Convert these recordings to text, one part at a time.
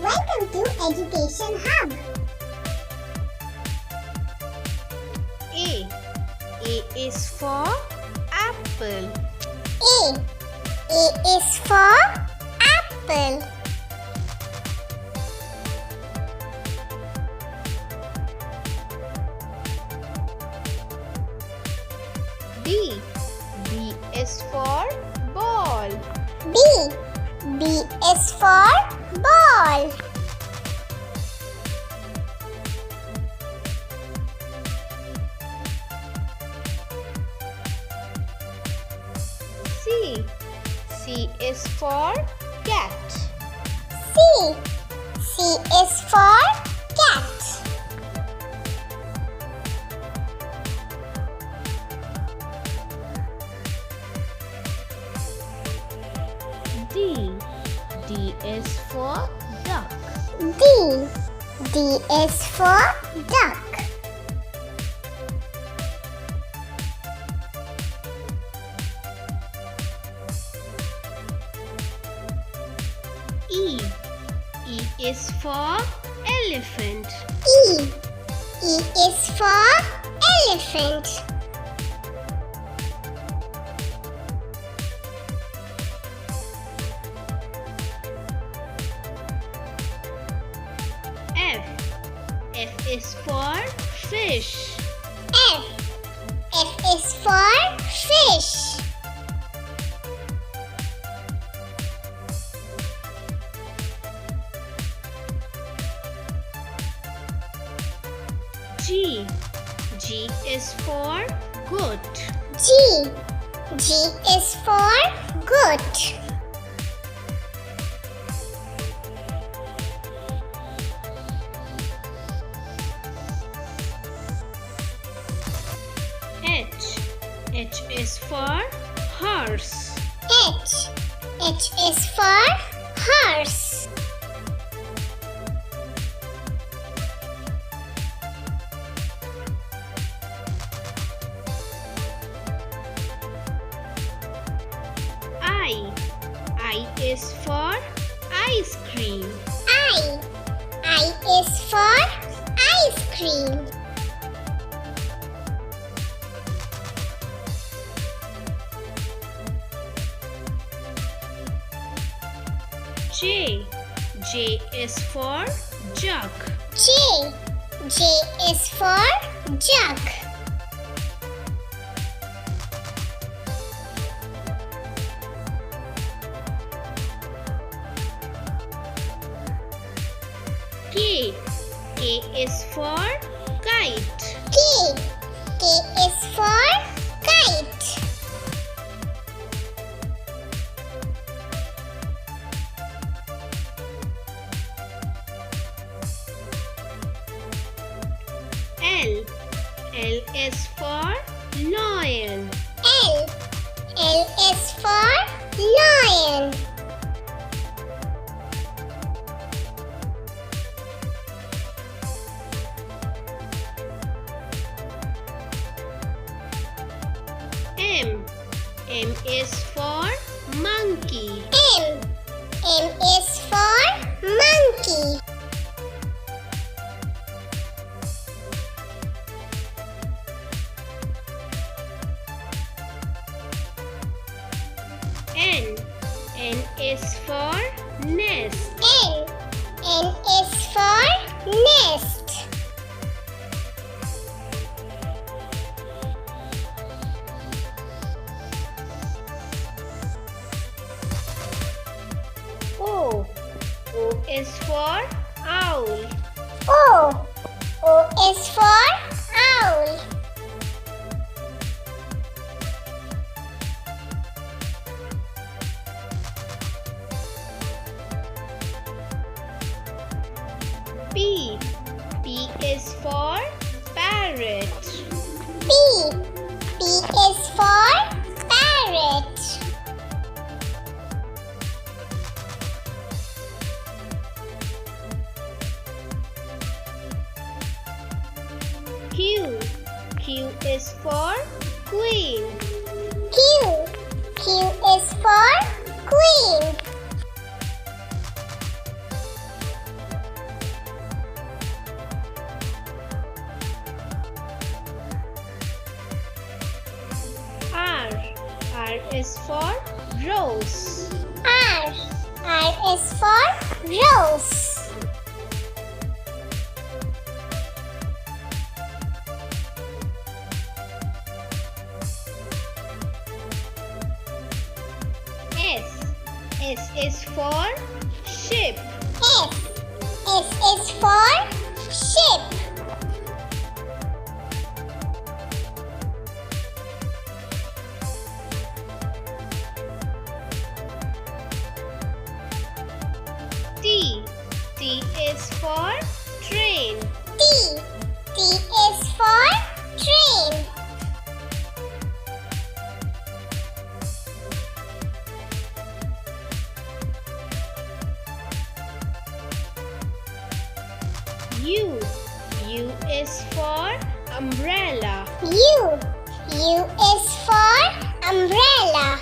Welcome to Education Hub. A. A is for apple. A. A is for apple. B. B is for ball. B. B is for ball. C. C is for cat. C. C is for cat. D. D is for duck. D. D is for duck. E. E is for elephant. E. E is for elephant. F. F is for fish. F. F is for fish. G. G is for goat. G. G is for goat. H. H is for horse. H. H is for horse. I. I is for ice cream. I. I is for ice cream. J. J is for jug. J. J is for jug. K. K is for kite. K. K is for kite. L. L is for lion. L. L is for lion. M. M is for monkey. M. M is for monkey. N. N is for nest. N. N is for nest. O. O is for owl. O. O is for owl. P. P is for parrot. P. P is for parrot. Q. Q is for queen. Q. Q is for queen. is for rose. R. R is for rose. S. S is for ship. S. S is for ship. T. T is for train. T. T is for train. U. U is for umbrella. U. U is for umbrella.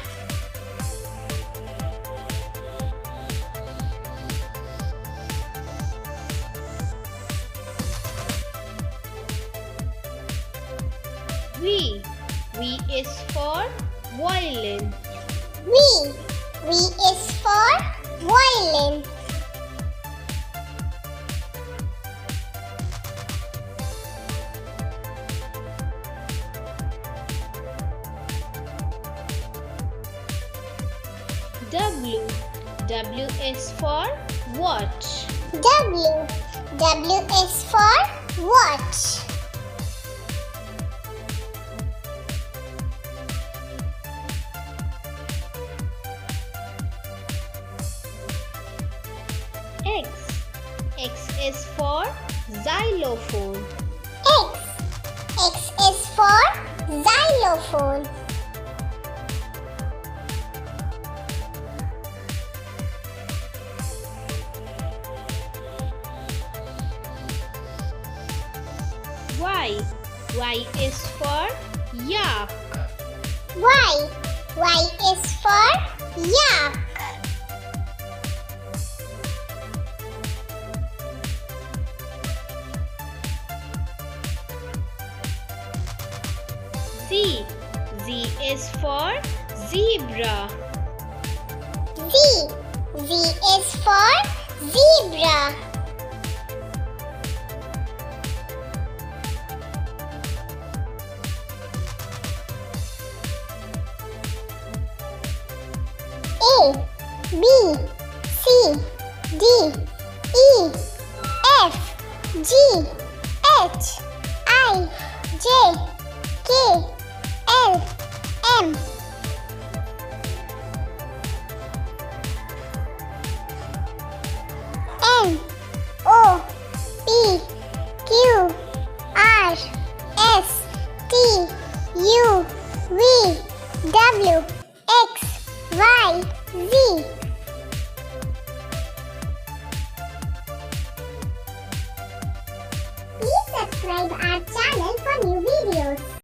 V. V is for violin. V. V is for violin. W. W is for watch. W. W is for watch. X. X is for xylophone. X. X is for xylophone. Y. Y is for yak. Y. Y is for yak. Z. Z is for zebra. Z. Z is for zebra. A, B, C, D, E, F, G, H, I, J, K, L, M,